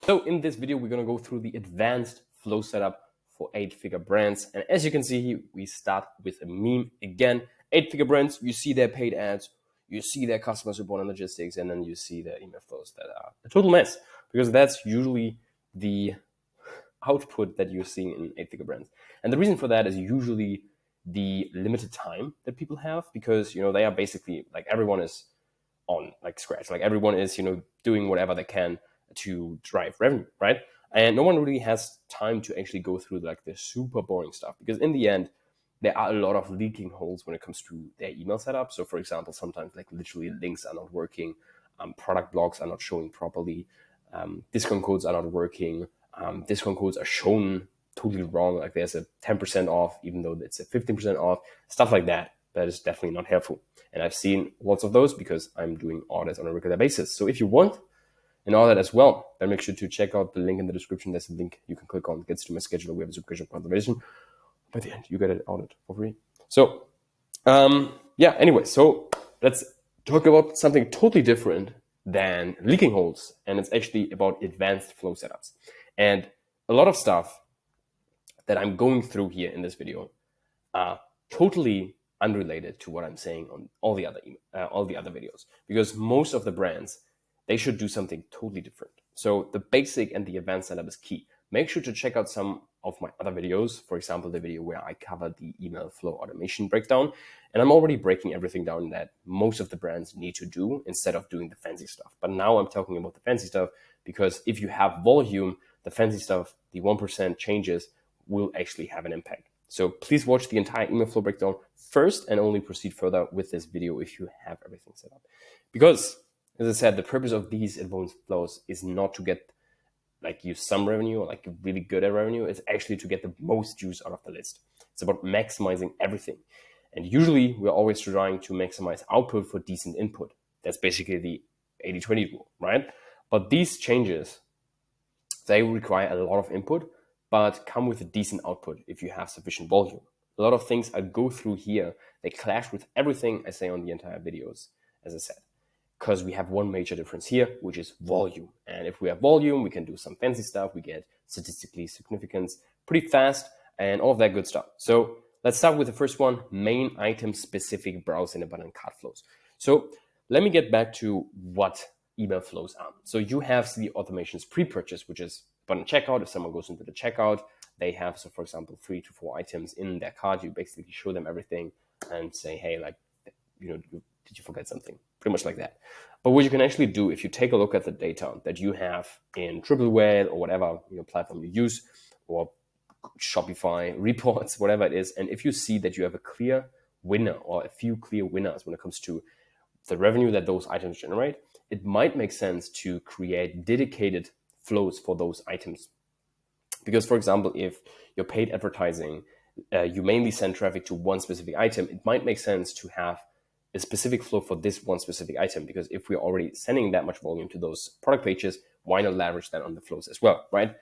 So in this video, we're going to go through the advanced flow setup for 8-figure brands. And as you can see here, we start with a meme again. 8-figure brands, you see their paid ads, you see their customer support and logistics, and then you see their email flows that are a total mess, because that's usually the output that you're seeing in 8-figure brands. And the reason for that is usually the limited time that people have, because they are basically like, everyone is on like scratch, like everyone is doing whatever they can to drive revenue, right? And no one really has time to actually go through like the super boring stuff, because in the end there are a lot of leaking holes when it comes to their email setup. So for example, sometimes like literally links are not working, product blogs are not showing properly, discount codes are not working, discount codes are shown totally wrong, like there's a 10% off even though it's a 15% off, stuff like that. That is definitely not helpful. And I've seen lots of those because I'm doing audits on a regular basis. So if you want an audit as well, then make sure to check out the link in the description. There's a link you can click on, gets to my schedule. We have a supervision conservation. By the end, you get an audit for free. So anyway, so let's talk about something totally different than leaking holes. And it's actually about advanced flow setups. And a lot of stuff that I'm going through here in this video are totally unrelated to what I'm saying on all the other videos, because most of the brands, they should do something totally different. So the basic and the advanced setup is key. Make sure to check out some of my other videos, for example, the video where I cover the email flow automation breakdown. And I'm already breaking everything down that most of the brands need to do instead of doing the fancy stuff. But now I'm talking about the fancy stuff, because if you have volume, the fancy stuff, the 1% changes will actually have an impact. So please watch the entire email flow breakdown first and only proceed further with this video if you have everything set up. Because, as I said, the purpose of these advanced flows is not to get you some revenue or like really good at revenue. It's actually to get the most juice out of the list. It's about maximizing everything. And usually we're always trying to maximize output for decent input. That's basically the 80-20 rule, right? But these changes, they require a lot of input, but come with a decent output if you have sufficient volume. A lot of things I go through here, they clash with everything I say on the entire videos, as I said, because we have one major difference here, which is volume. And if we have volume, we can do some fancy stuff. We get statistically significance pretty fast and all of that good stuff. So let's start with the first one, main item specific browse and abundant cart flows. So let me get back to what email flows are. So you have the automations pre-purchase, which is abundant checkout. If someone goes into the checkout, they have, so for example, 3 to 4 items in their cart. You basically show them everything and say, hey, like, did you forget something? Pretty much like that. But what you can actually do, if you take a look at the data that you have in Triple Whale or whatever platform you use, or Shopify reports, whatever it is, and if you see that you have a clear winner or a few clear winners when it comes to the revenue that those items generate, it might make sense to create dedicated flows for those items. Because, for example, if your paid advertising, you mainly send traffic to one specific item, it might make sense to have a specific flow for this one specific item, because if we're already sending that much volume to those product pages, why not leverage that on the flows as well, right?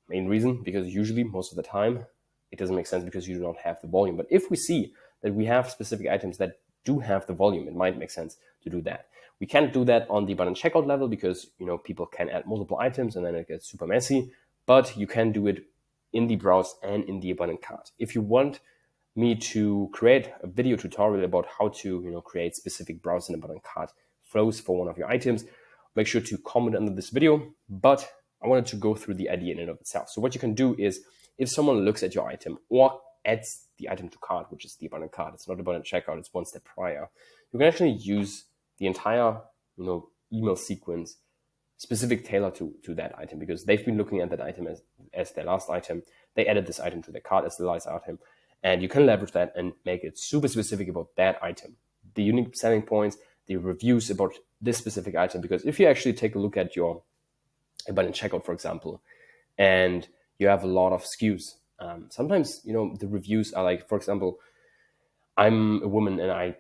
Main reason, because usually most of the time it doesn't make sense because you do not have the volume. But if we see that we have specific items that do have the volume, it might make sense to do that. We can't do that on the abundant checkout level because people can add multiple items and then it gets super messy, but you can do it in the browse and in the abundant cart. If you want me to create a video tutorial about how to create specific browse and abundant cart flows for one of your items, make sure to comment under this video. But I wanted to go through the idea in and of itself. So what you can do is, if someone looks at your item or adds the item to cart, which is the abundant cart, it's not abundant checkout, it's one step prior, you can actually use the entire email sequence specific tailor to that item, because they've been looking at that item as their last item. They added this item to their cart as the last item. And you can leverage that and make it super specific about that item, the unique selling points, the reviews about this specific item. Because if you actually take a look at your abundant checkout, for example, and you have a lot of SKUs, sometimes the reviews are like, for example, I'm a woman and I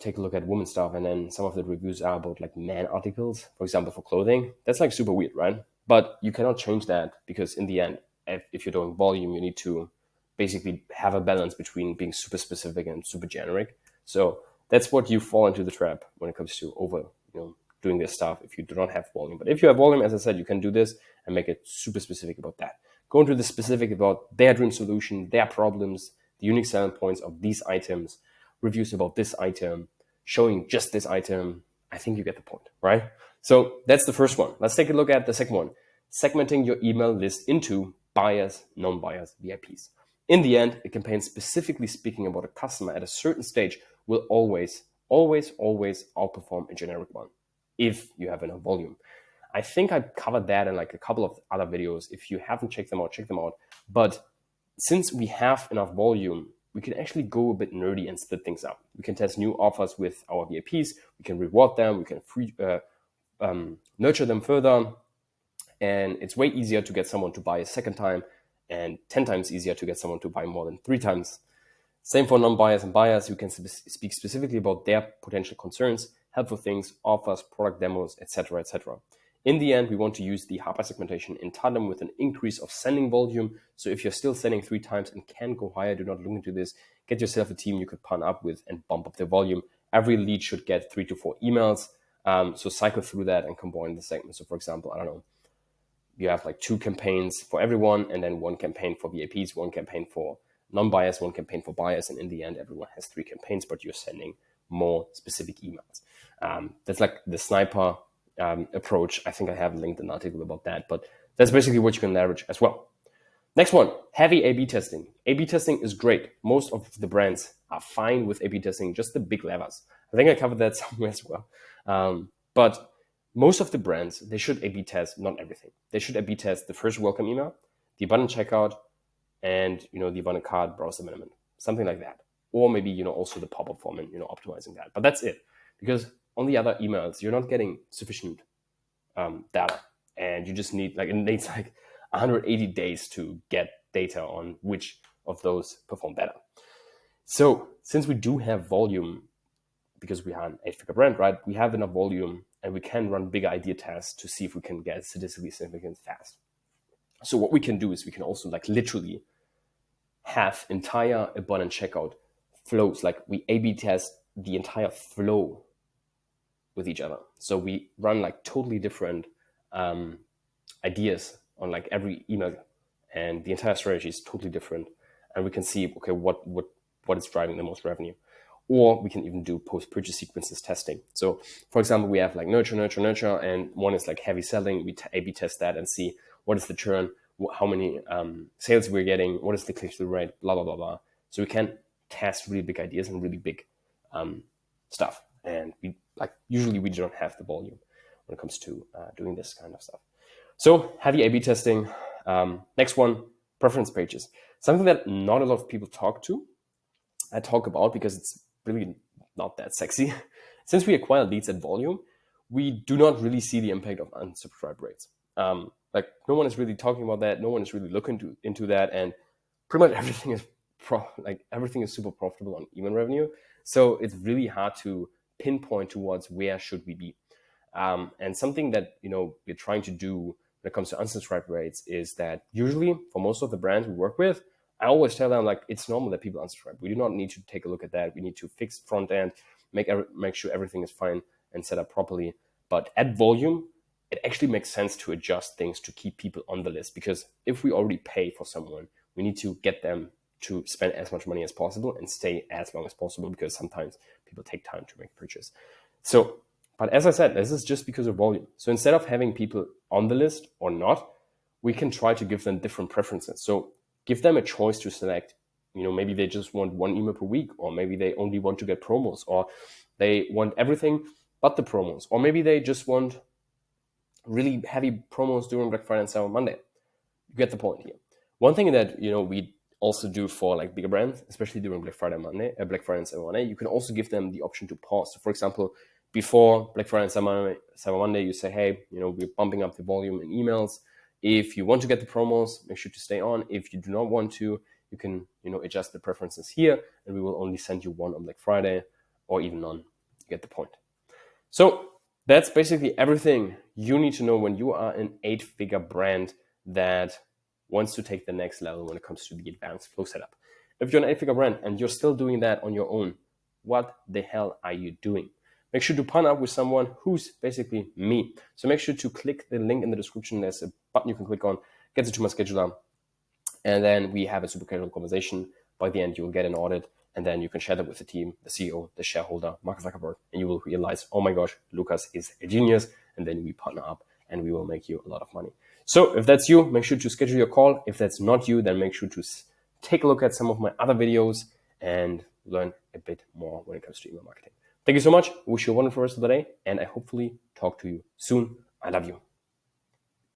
take a look at woman stuff, and then some of the reviews are about like man articles, for example, for clothing. That's like super weird, right? But you cannot change that, because in the end, if you're doing volume, you need to basically have a balance between being super specific and super generic. So that's what you fall into the trap when it comes to over doing this stuff if you do not have volume. But if you have volume, as I said, you can do this and make it super specific about that. Go into the specific about their dream solution, their problems, the unique selling points of these items, reviews about this item, showing just this item. I think you get the point, right? So that's the first one. Let's take a look at the second one. Segmenting your email list into buyers, non-buyers, VIPs. In the end, a campaign specifically speaking about a customer at a certain stage will always outperform a generic one if you have enough volume. I think I covered that in like a couple of other videos. If you haven't checked them out, check them out. But since we have enough volume, we can actually go a bit nerdy and split things up. We can test new offers with our VIPs. We can reward them. We can nurture them further. And it's way easier to get someone to buy a second time and 10 times easier to get someone to buy more than 3 times. Same for non-buyers and buyers. You can speak specifically about their potential concerns, helpful things, offers, product demos, etc., etc. In the end, we want to use the hyper-segmentation in tandem with an increase of sending volume. So if you're still sending 3 times and can go higher, do not look into this. Get yourself a team you could partner up with and bump up the volume. Every lead should get 3 to 4 emails. So cycle through that and combine the segments. So for example, I don't know, you have like 2 campaigns for everyone and then 1 campaign for VIPs, 1 campaign for non-buyers, 1 campaign for buyers. And in the end, everyone has 3 campaigns, but you're sending more specific emails. That's like the sniper approach. I think I have linked an article about that, but that's basically what you can leverage as well. Next one, heavy A/B testing. A/B testing is great. Most of the brands are fine with A/B testing, just the big levers. I think I covered that somewhere as well. But most of the brands, they should A/B test, not everything. They should A/B test the first welcome email, the abundant checkout, and the abundant cart browser amendment, something like that. Or maybe also the pop-up form and optimizing that. But that's it, because on the other emails, you're not getting sufficient data, and you just need it needs like 180 days to get data on which of those perform better. So since we do have volume, because we are an 8-figure brand, right? We have enough volume and we can run bigger idea tests to see if we can get statistically significant fast. So what we can do is we can also literally have entire abundant checkout flows. Like we A/B test the entire flow with each other. So we run totally different ideas on every email, and the entire strategy is totally different. And we can see, okay, what is driving the most revenue. Or we can even do post-purchase sequences testing. So for example, we have nurture, and one is heavy selling. We A/B test that and see what is the churn, how many sales we're getting, what is the click-through rate, blah, blah, blah, blah. So we can test really big ideas and really big stuff. And we usually we don't have the volume when it comes to doing this kind of stuff. So heavy A/B testing. Next one, preference pages. Something that not a lot of people talk about because it's really not that sexy. Since we acquire leads at volume, we do not really see the impact of unsubscribe rates. No one is really talking about that. No one is really looking into that, and pretty much everything is everything is super profitable on email revenue. So it's really hard to pinpoint towards where should we be. And something that we're trying to do when it comes to unsubscribe rates is that usually for most of the brands we work with, I always tell them it's normal that people unsubscribe. We do not need to take a look at that. We need to fix front end, make sure everything is fine and set up properly. But at volume, it actually makes sense to adjust things to keep people on the list, because if we already pay for someone, we need to get them to spend as much money as possible and stay as long as possible, because sometimes people take time to make a purchase. So, but as I said, this is just because of volume. So instead of having people on the list or not, we can try to give them different preferences. So give them a choice to select. Maybe they just want 1 email per week, or maybe they only want to get promos, or they want everything but the promos, or maybe they just want really heavy promos during Black Friday and Cyber Monday. You get the point here. One thing that we also do for bigger brands, especially during Black Friday and Cyber Monday, you can also give them the option to pause. So for example, before Black Friday and Cyber Monday, you say, hey, we're bumping up the volume in emails. If you want to get the promos, make sure to stay on. If you do not want to, you can adjust the preferences here, and we will only send you 1 on Black Friday, or even none. You get the point. So that's basically everything you need to know when you are an 8-figure brand that wants to take the next level when it comes to the advanced flow setup. If you're an 8-figure brand and you're still doing that on your own, what the hell are you doing? make sure to partner up with someone who's basically me. So make sure to click the link in the description. There's a button you can click on, get into my scheduler, and then we have a super casual conversation. By the end, you will get an audit, and then you can share that with the team, the CEO, the shareholder, Mark Zuckerberg, and you will realize, oh my gosh, Lucas is a genius. And then we partner up and we will make you a lot of money. So if that's you, make sure to schedule your call. If that's not you, then make sure to take a look at some of my other videos and learn a bit more when it comes to email marketing. Thank you so much. Wish you a wonderful rest of the day, and I hopefully talk to you soon. I love you.